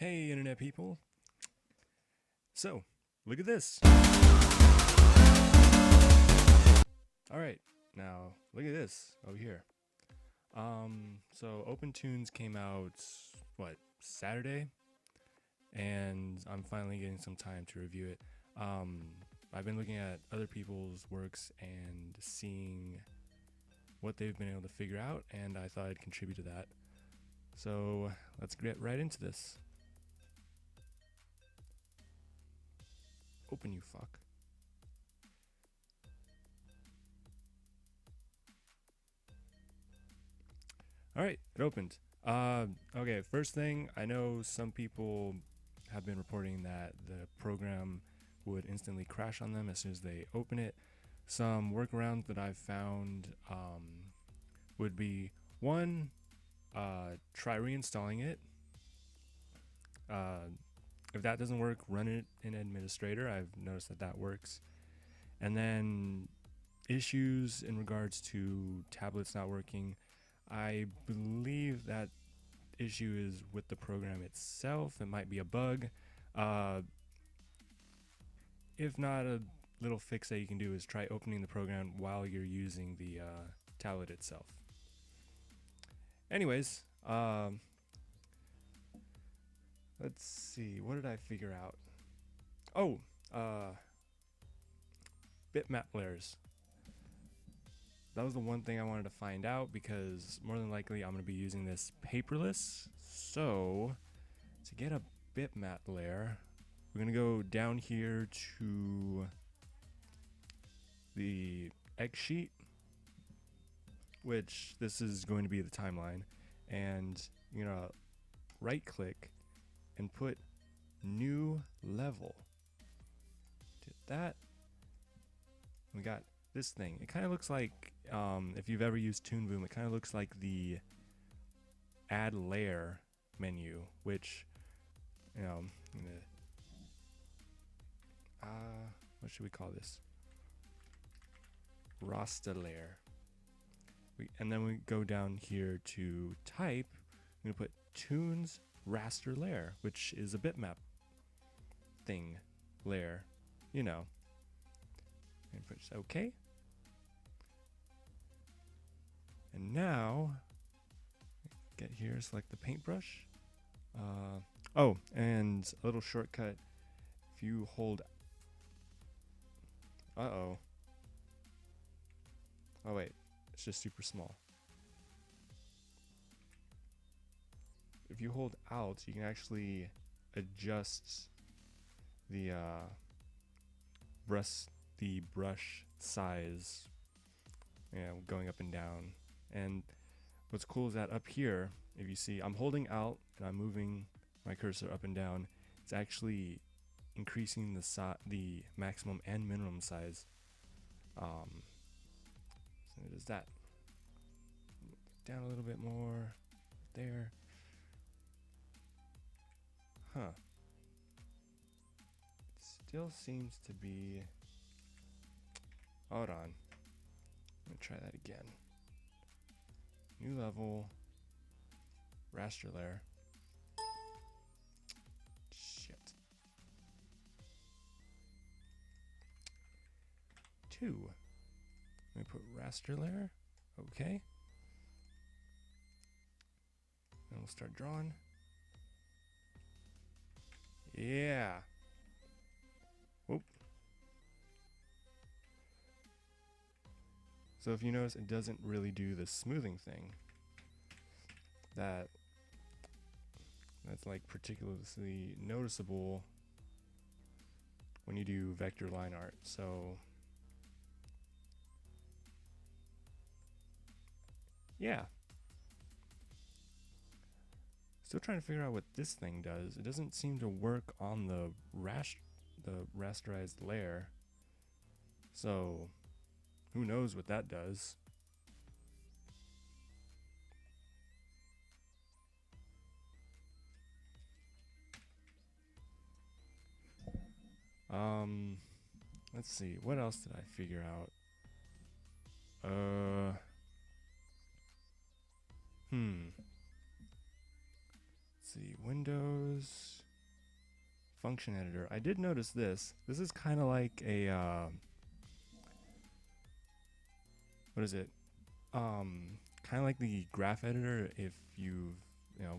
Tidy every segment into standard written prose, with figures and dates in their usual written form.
Hey internet people. So, look at this. Alright, now look at this over here. So OpenToonz came out, Saturday? And I'm finally getting some time to review it. I've been looking at other people's works and seeing what they've been able to figure out, and I thought I'd contribute to that. So let's get right into this. Open, you fuck. Alright, it opened. Okay, first thing, I know some people have been reporting that the program would instantly crash on them as soon as they open it. Some workarounds that I've found would be, one, try reinstalling it. If that doesn't work, run it in Administrator. I've noticed that that works. And then issues in regards to tablets not working. I believe that issue is with the program itself. It might be a bug. If not, a little fix that you can do is try opening the program while you're using the tablet itself. Anyways, let's see, what did I figure out? Oh, Bitmap Layers. That was the one thing I wanted to find out, because more than likely I'm going to be using this paperless. So to get a bitmap layer, we're going to go down here to the X sheet, which this is going to be the timeline, and you're going to right click and put new level. Did that. We got this thing. It kind of looks like, if you've ever used Toon Boom, it kind of looks like the add layer menu, which, you know, what should we call this? Rasta layer. And then we go down here to type. I'm going to put Toonz raster layer, which is a bitmap thing layer, you know. And push OK. And now, get here, select the paintbrush. Oh, and a little shortcut. If you hold, oh wait, it's just super small. If you hold Alt, you can actually adjust the brush size, going up and down. And what's cool is that up here, if you see, I'm holding Alt and I'm moving my cursor up and down. It's actually increasing the maximum and minimum size. So it is that. Down a little bit more there. Huh. It still seems to be. Hold on. I'm gonna try that again. New level. Raster layer. Shit. 2. Let me put raster layer. Okay. And we'll start drawing. Yeah. Whoop. So if you notice, it doesn't really do the smoothing thing. That's like particularly noticeable when you do vector line art. So yeah. Still trying to figure out what this thing does. It doesn't seem to work on the rasterized layer. So who knows what that does? Let's see. What else did I figure out? let's see, Windows function editor. I did notice this. This is kind of like a what is it? Kind of like the graph editor if you've,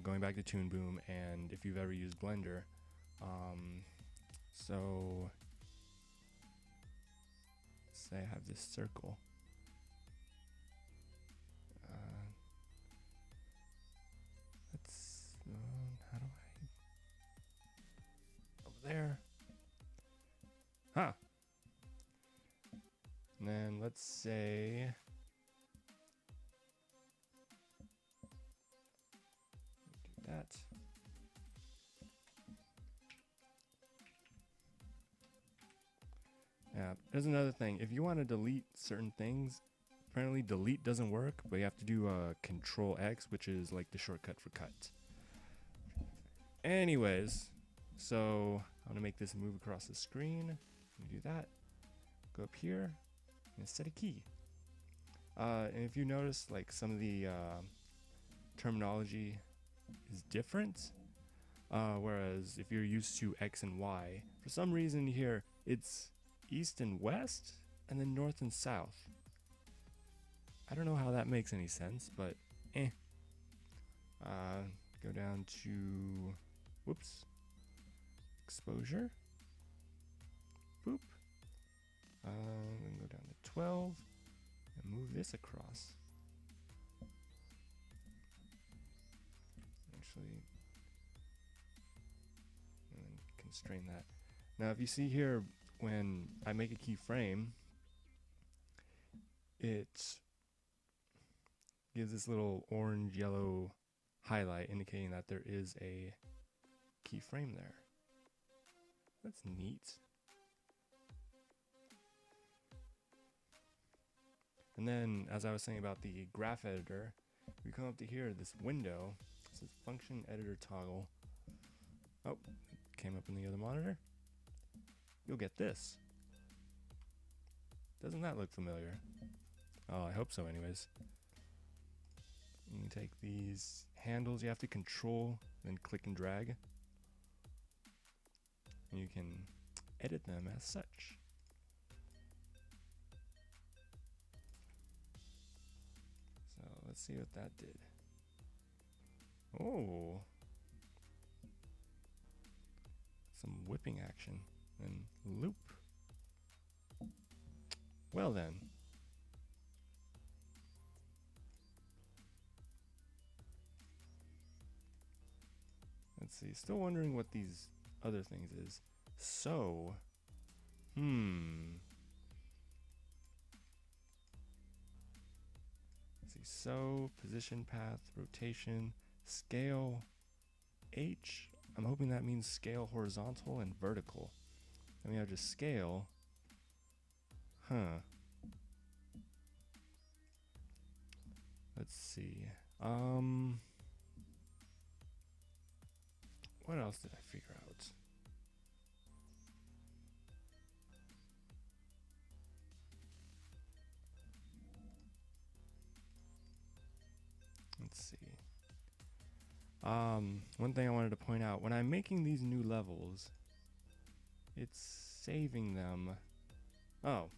going back to Toon Boom, and if you've ever used Blender. So say I have this circle. Let's how do I over there? Huh. And then let's say do that. Yeah, there's another thing. If you want to delete certain things, apparently delete doesn't work, but you have to do Control X, which is like the shortcut for cut. Anyways, so I'm gonna make this move across the screen. Do that. Go up here and set a key. And if you notice, like some of the terminology is different. Whereas if you're used to X and Y, for some reason here it's east and west, and then north and south. I don't know how that makes any sense, but go down to, whoops, exposure, boop. Then go down to 12 and move this across. Actually, and then constrain that. Now, if you see here, when I make a keyframe, it gives this little orange yellow highlight indicating that there is a keyframe there. That's neat. And then, as I was saying about the graph editor, we come up to here, this window. It says function editor toggle. Oh, it came up in the other monitor. You'll get this. Doesn't that look familiar? Oh, I hope so anyways. You can take these handles, you have to control, then click and drag. And you can edit them as such. So let's see what that did. Oh. Some whipping action. And loop. Well then. Let's see. Still wondering what these other things is. So. Let's see. So, position, path, rotation, scale, H. I'm hoping that means scale horizontal and vertical. Then we have just scale. Let's see. What else did I figure out? Let's see. One thing I wanted to point out, when I'm making these new levels, it's saving them. Oh.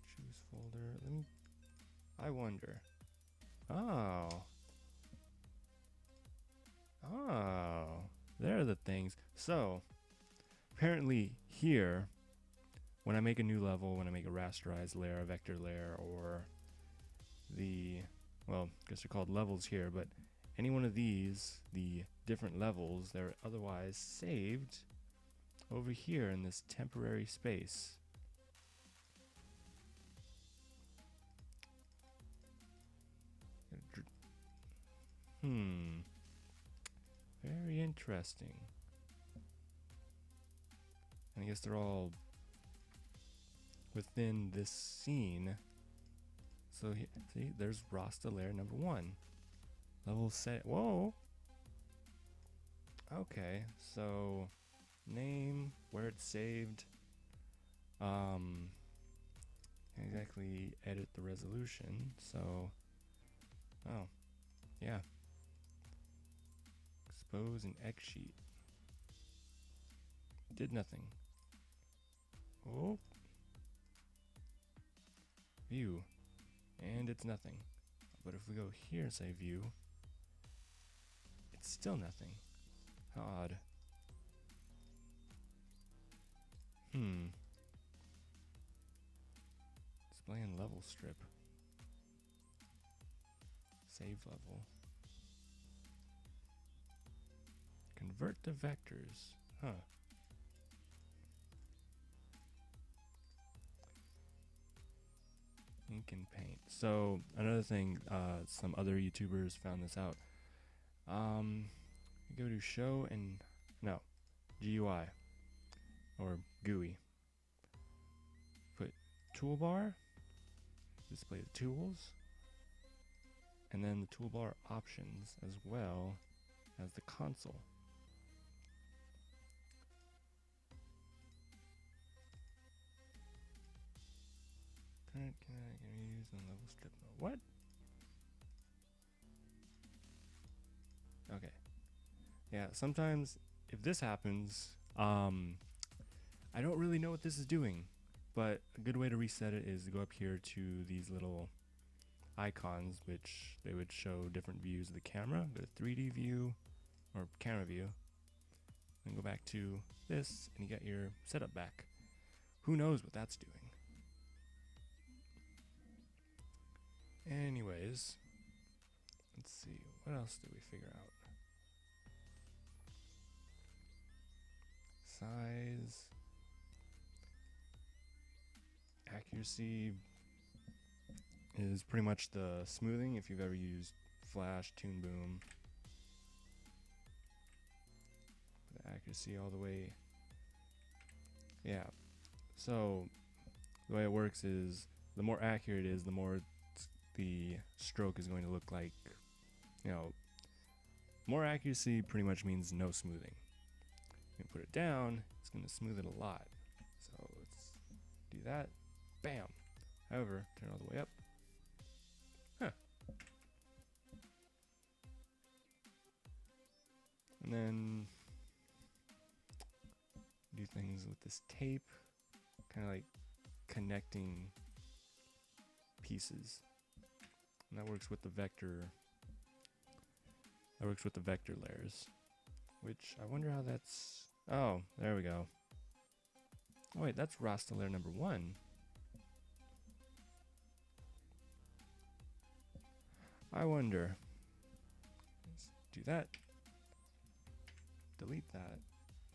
Choose folder. I wonder. Oh. There are the things. So, apparently here, when I make a new level, when I make a rasterized layer, a vector layer, or well, I guess they're called levels here, but any one of these, the different levels, they're otherwise saved over here in this temporary space. Very interesting. And I guess they're all within this scene. So see, there's Rasta layer number 1. Level set. Whoa. Okay, so name, where it's saved. Can't exactly edit the resolution. So, oh, yeah. Expose an X sheet. Did nothing. Oh. View. And it's nothing. But if we go here and say view, it's still nothing. How odd. Display in level strip. Save level. Convert to vectors. Huh. Ink and paint. So another thing, some other YouTubers found this out. You go to show and no, GUI or GUI. Put toolbar, display the tools, and then the toolbar options as well as the console. Current can be used on level strip. What? Okay. Yeah, sometimes if this happens, I don't really know what this is doing, but a good way to reset it is to go up here to these little icons, which they would show different views of the camera. Go to 3D view or camera view, and go back to this, and you get your setup back. Who knows what that's doing? Anyways, let's see, what else did we figure out? Size, accuracy is pretty much the smoothing if you've ever used Flash, Toon Boom. The accuracy all the way. Yeah, so the way it works is the more accurate it is, the more the stroke is going to look like, you know, more accuracy pretty much means no smoothing. You put it down, it's going to smooth it a lot. So let's do that. Bam. However, turn it all the way up. Huh. And then do things with this tape, kind of like connecting pieces. And that works with the vector. That works with the vector layers. Which I wonder how that's. Oh, there we go. Oh wait, that's raster layer number 1. I wonder. Let's do that. Delete that.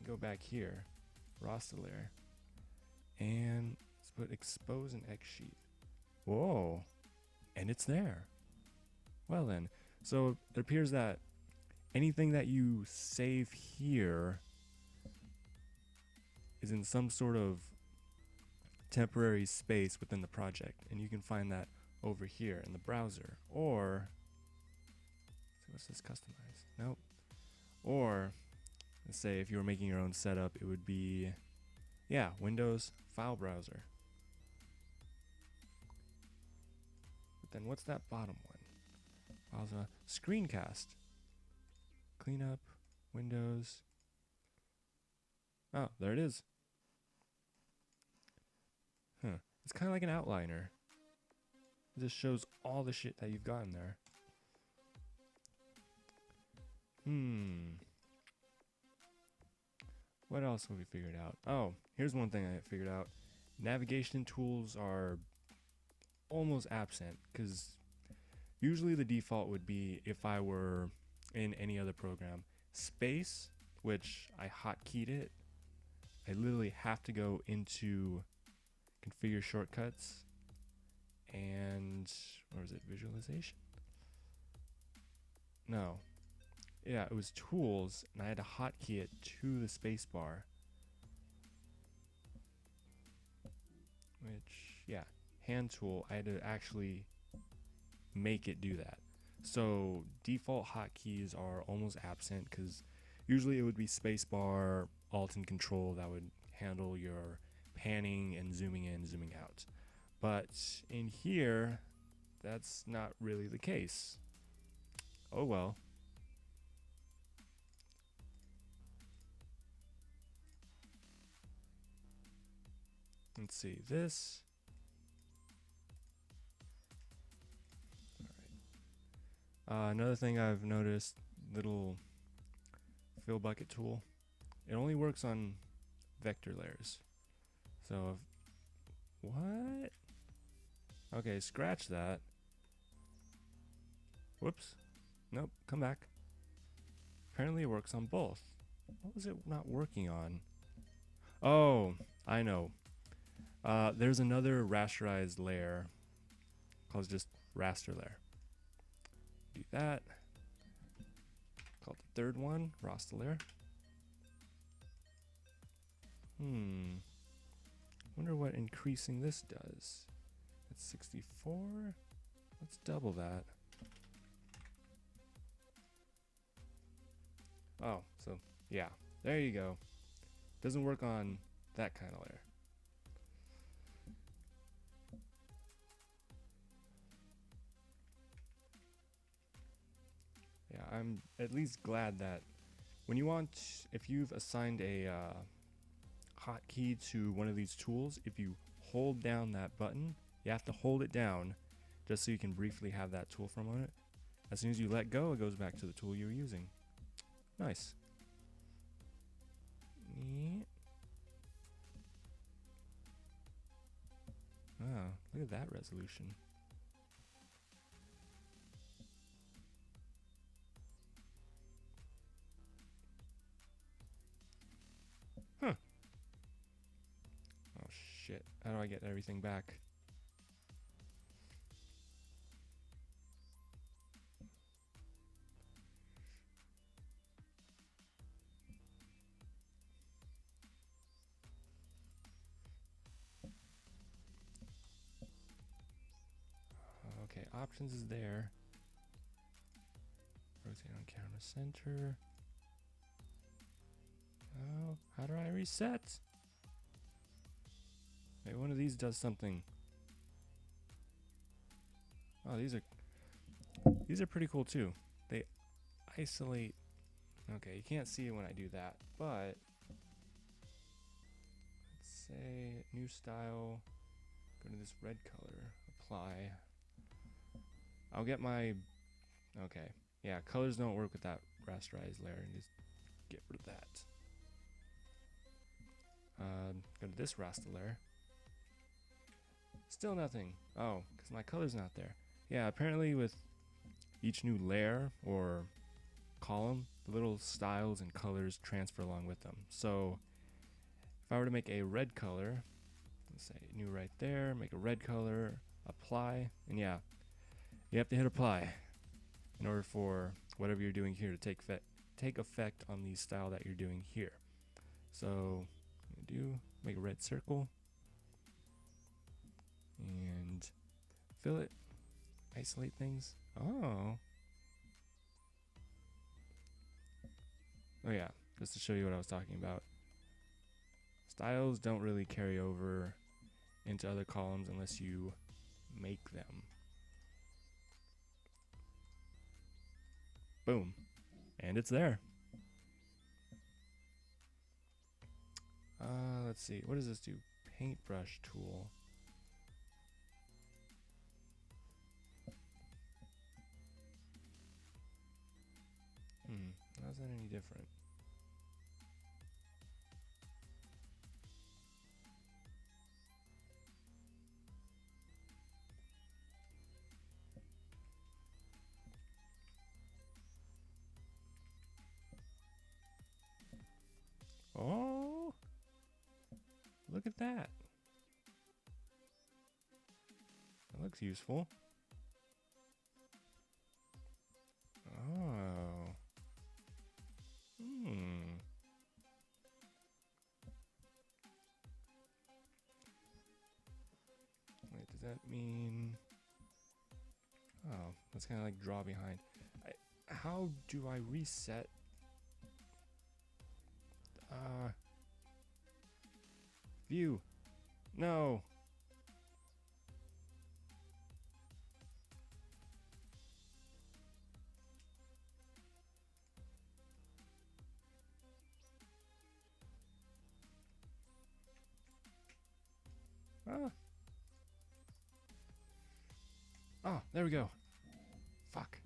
Go back here. Raster layer. And let's put expose an X sheet. Whoa. And it's there. Well then, so it appears that anything that you save here is in some sort of temporary space within the project, and you can find that over here in the browser. Or, so what's this customize? Nope. Or, let's say if you were making your own setup, it would be, yeah, Windows File Browser. Then what's that bottom one? Screencast. Cleanup. Windows. Oh, there it is. Huh. It's kind of like an outliner. It just shows all the shit that you've got in there. What else have we figured out? Oh, here's one thing I figured out. Navigation tools are almost absent, because usually the default would be, if I were in any other program, space, which I hotkeyed it. I literally have to go into configure shortcuts and, or is it visualization? No. Yeah, it was tools, and I had to hotkey it to the space bar. Which, yeah. Hand tool, I had to actually make it do that. So default hotkeys are almost absent, because usually it would be spacebar, alt and control that would handle your panning and zooming in, zooming out. But in here, that's not really the case. Oh well. Let's see this. All right. Another thing I've noticed, little fill bucket tool. It only works on vector layers. So, what? Okay, scratch that. Whoops. Nope, come back. Apparently it works on both. What was it not working on? Oh, I know. There's another rasterized layer called just raster layer. Do that. Called the third one, raster layer. Wonder what increasing this does. It's 64. Let's double that. Oh, so yeah, there you go. Doesn't work on that kind of layer. Yeah, I'm at least glad that when you want, if you've assigned a hotkey to one of these tools, if you hold down that button, you have to hold it down just so you can briefly have that tool from on it. As soon as you let go, it goes back to the tool you were using. Nice. Oh, look at that resolution. Huh. Oh shit. How do I get everything back? Okay, options is there. Rotate on camera center. Oh, how do I reset? Maybe one of these does something. Oh, these are pretty cool too. They isolate. Okay, you can't see it when I do that, but let's say new style. Go to this red color. Apply. I'll get my. Okay, yeah, colors don't work with that rasterized layer, and just get rid of that. Go to this raster layer. Still nothing. Oh, because my color's not there. Yeah, apparently with each new layer or column, the little styles and colors transfer along with them. So if I were to make a red color, let's say new right there, make a red color, apply, and yeah, you have to hit apply in order for whatever you're doing here to take effect on the style that you're doing here. So make a red circle and fill it, isolate things. Oh yeah, just to show you what I was talking about. Styles don't really carry over into other columns unless you make them. Boom. And it's there. Let's see. What does this do? Paintbrush tool. How's that any different? Oh, look at that. That looks useful. Oh. Wait, does that mean... Oh, that's kind of like draw behind. How do I reset? View. No. Oh, there we go. Fuck.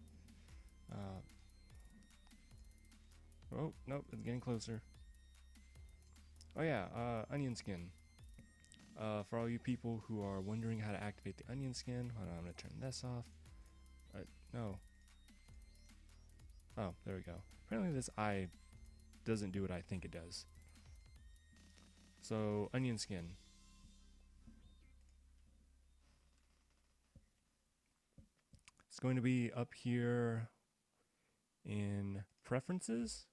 Oh, nope, it's getting closer. Oh yeah, onion skin. For all you people who are wondering how to activate the onion skin, hold on, I'm gonna turn this off. No. Oh, there we go. Apparently this eye doesn't do what I think it does. So, onion skin. It's going to be up here in preferences.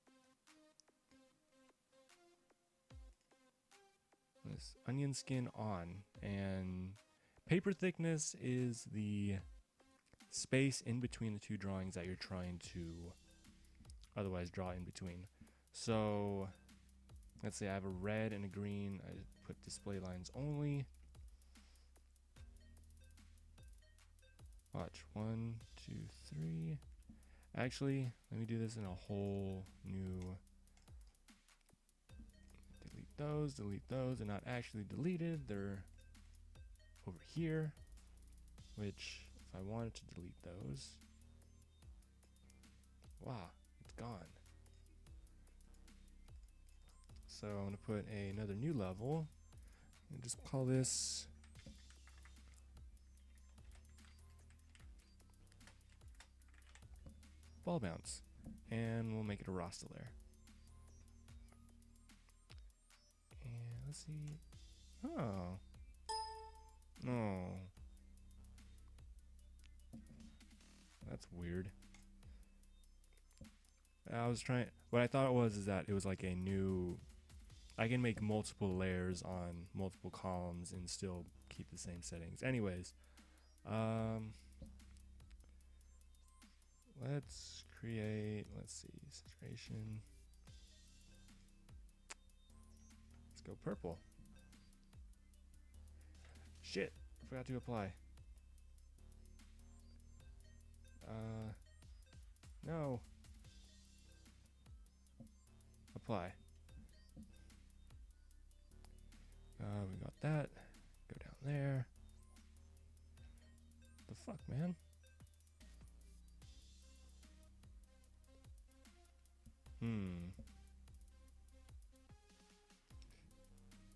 This onion skin on, and paper thickness is the space in between the two drawings that you're trying to otherwise draw in between. So let's say I have a red and a green. I put display lines only. Watch, 1, 2, 3. Actually, let me do this in a whole new. Delete those. They're not actually deleted. They're over here, which if I wanted to delete those, wow, it's gone. So I'm going to put another new level and just call this ball bounce, and we'll make it a raster layer. And let's see. Oh. No. That's weird. What I thought it was is that it was like a new, I can make multiple layers on multiple columns and still keep the same settings. Anyways, let's see, saturation. Let's go purple. Shit, forgot to apply. No. Apply. We got that. Go down there. The fuck, man?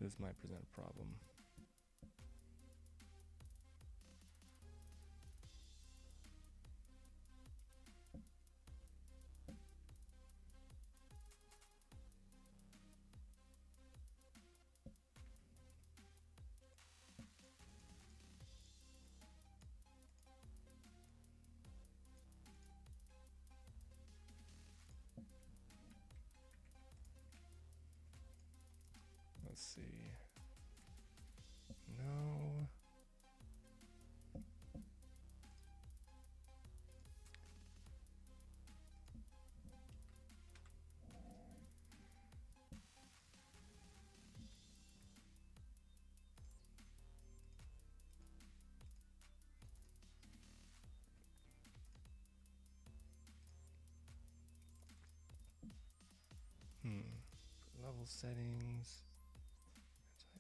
This might present a problem. Let's see. No. Level settings.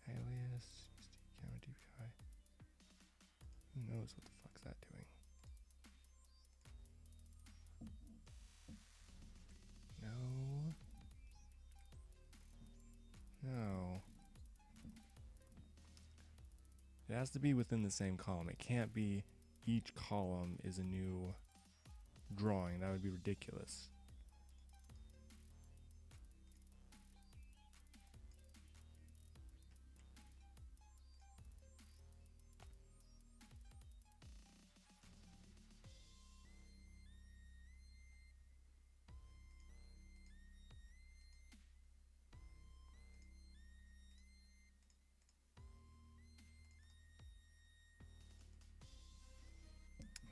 Alias. Camera DPI. Who knows what the fuck's that doing? No. No. It has to be within the same column. It can't be each column is a new drawing. That would be ridiculous.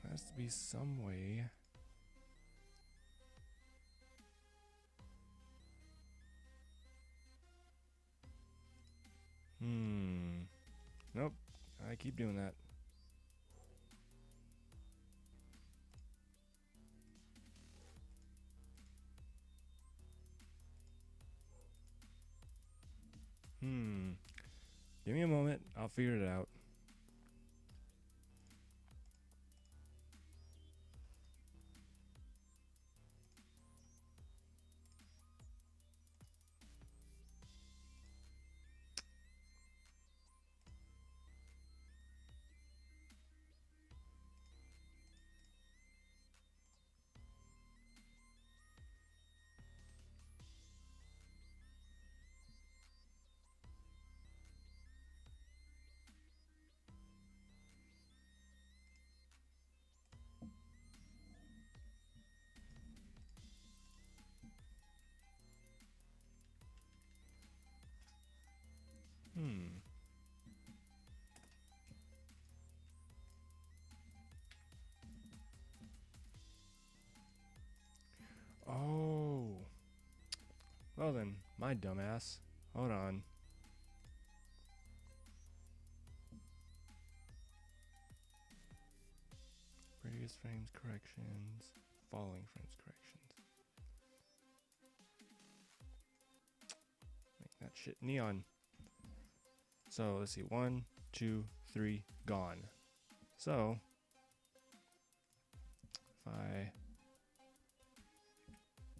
There has to be some way. Nope. I keep doing that. Give me a moment. I'll figure it out. Well then, my dumbass. Hold on. Previous frames corrections. Following frames corrections. Make that shit neon. So let's see. 1, 2, 3, gone. So if I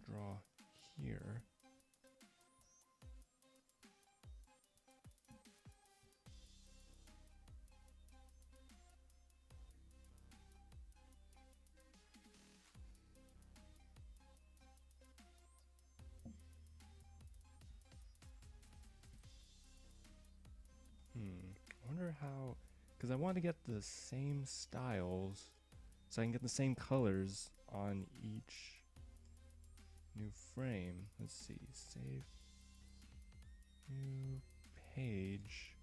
draw here. I wonder how, because I want to get the same styles so I can get the same colors on each new frame. Let's see, save new page.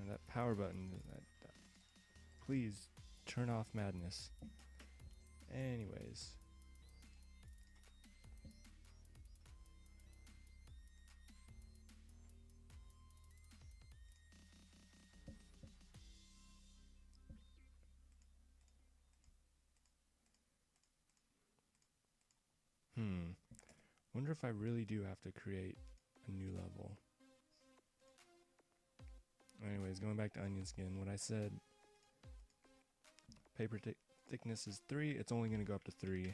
That power button, please turn off madness. Anyways. Wonder if I really do have to create a new level. Anyways, going back to onion skin, what I said, paper thickness is 3, it's only going to go up to 3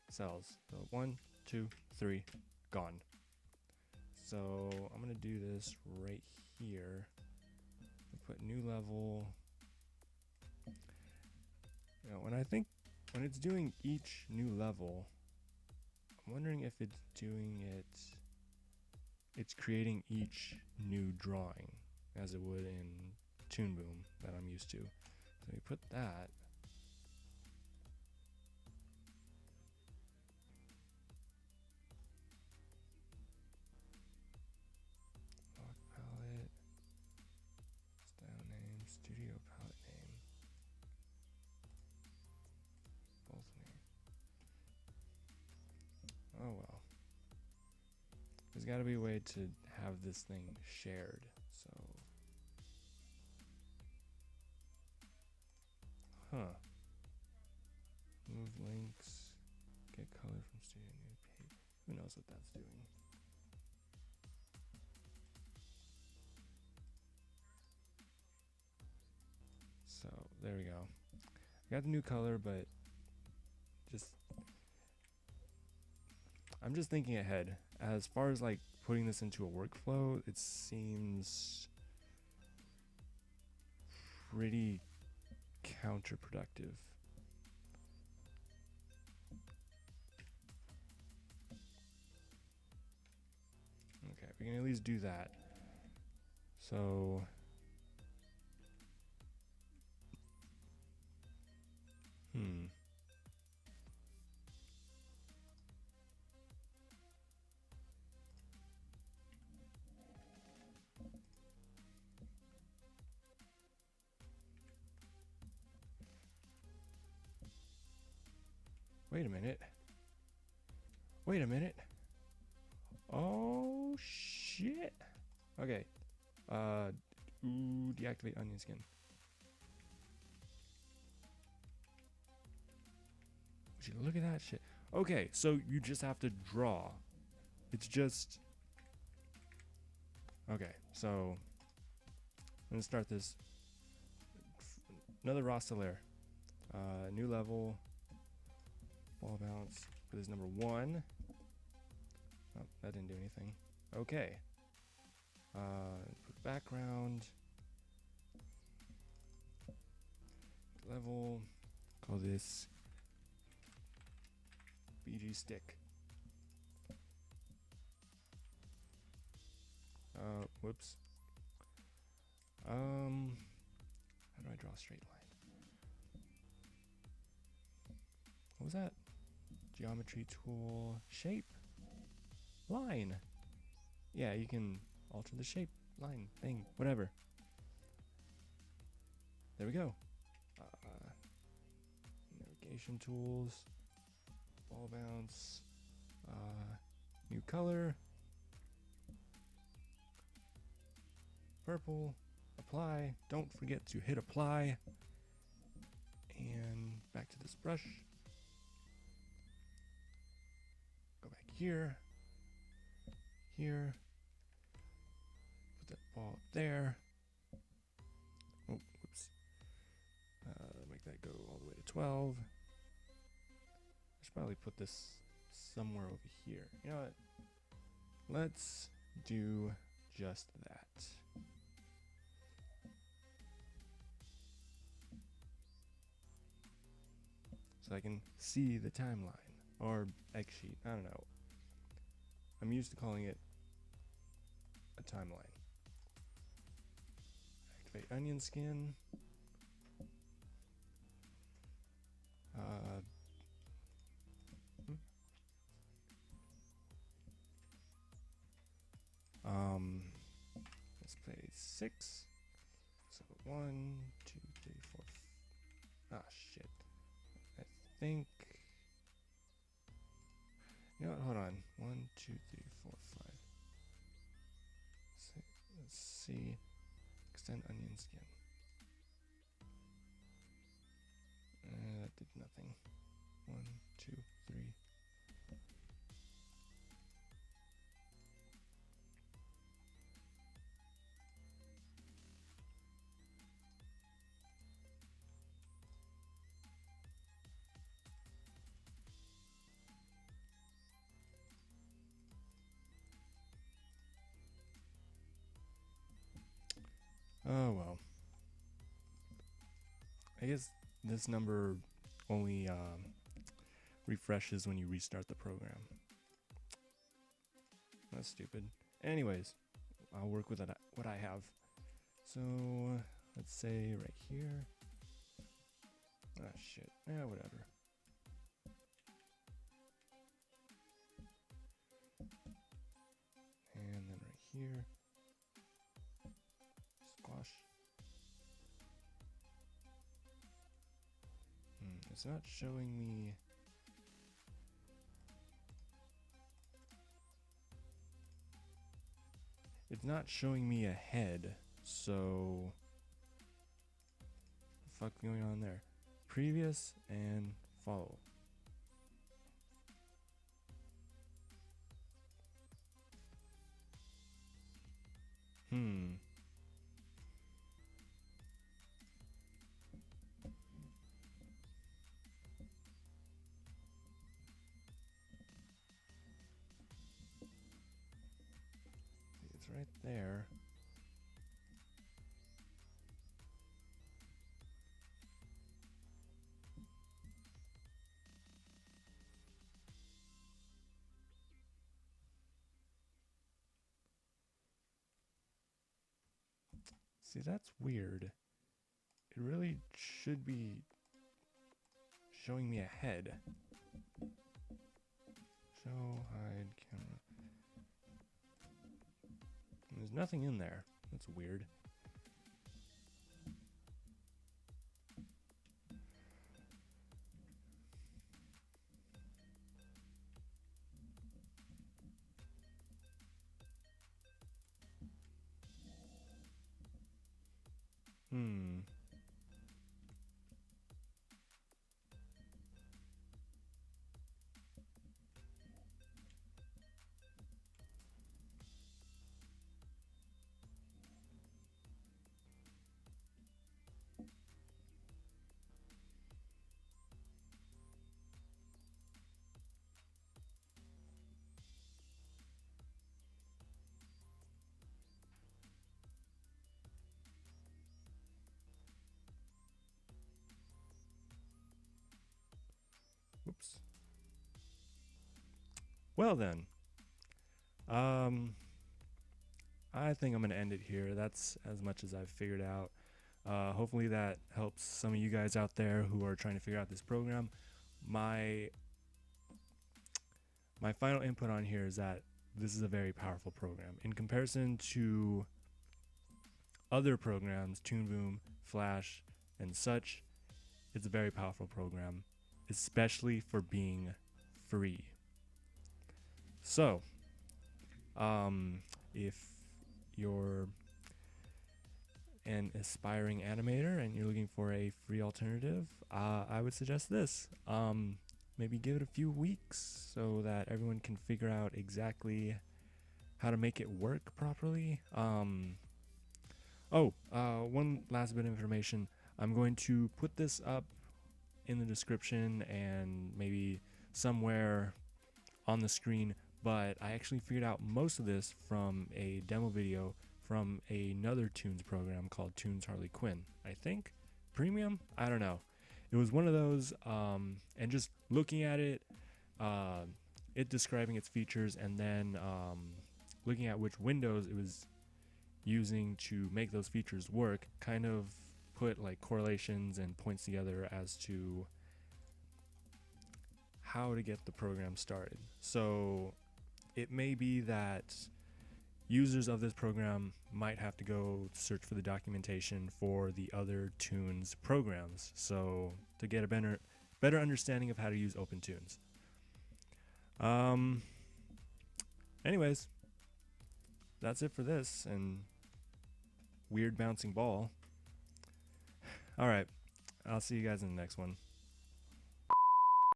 cells. So 1, 2, 3, gone. So I'm going to do this right here. Put new level. You know, when it's doing each new level, I'm wondering if it's doing it, it's creating each new drawing as it would in Toon Boom that I'm used to. So we put that. Block palette, style name, studio palette name, both name. Oh well. There's got to be a way to have this thing shared. So, move links, get color from studio new page. Who knows what that's doing? So there we go. I got the new color, but I'm just thinking ahead. As far as like putting this into a workflow, it seems pretty counterproductive. Okay, we can at least do that. So Wait a minute. Wait a minute. Oh shit. Okay. Deactivate onion skin. Would you look at that shit? Okay, so you just have to draw. It's just okay, so I'm gonna start this. Another raster layer. New level. Ball bounce. Put this number 1. Oh, that didn't do anything. Okay. Put background. Level. Call this BG stick. Whoops. How do I draw a straight line? What was that? Geometry tool, shape, line. Yeah, you can alter the shape, line, thing, whatever. There we go. animation tools, ball bounce, new color, purple, apply. Don't forget to hit apply. And back to this brush. Go back here, here. Put that ball up there. Oh, whoops. Make that go all the way to 12. I should probably put this somewhere over here. You know what? Let's do just that. So I can see the timeline or X sheet. I don't know. I'm used to calling it a timeline. Activate onion skin. Let's play 6. So 1, 2, 3, 4. Ah, shit. I think. You know what? Hold on. 1, 2, 3, 4, 5. Let's see. Extend onion skin. That did nothing. 1, 2, 3. Oh well. I guess this number only refreshes when you restart the program. That's stupid. Anyways, I'll work with what I have. So let's say right here. Ah, shit. Yeah, whatever. And then right here. Squash. It's not showing me. It's not showing me a head, so what the fuck going on there? Previous and follow. It's right there. See, that's weird. It really should be showing me a head. Show, hide, camera. There's nothing in there. That's weird. Oops. Well then, I think I'm gonna end it here. That's as much as I've figured out. Hopefully that helps some of you guys out there who are trying to figure out this program. My final input on here is that this is a very powerful program in comparison to other programs, Toon Boom, Flash, and such. It's a very powerful program. especially for being free. So, if you're an aspiring animator and you're looking for a free alternative, I would suggest this. Maybe give it a few weeks so that everyone can figure out exactly how to make it work properly. One last bit of information. I'm going to put this up in the description and maybe somewhere on the screen, but I actually figured out most of this from a demo video from another Toonz program called Toonz Harley Quinn. I think premium? I don't know. It was one of those, and just looking at it, it describing its features, and then looking at which windows it was using to make those features work, kind of put like correlations and points together as to how to get the program started. So it may be that users of this program might have to go search for the documentation for the other Toonz programs, so to get a better understanding of how to use OpenToonz. Anyways, that's it for this and weird bouncing ball. All right, I'll see you guys in the next one.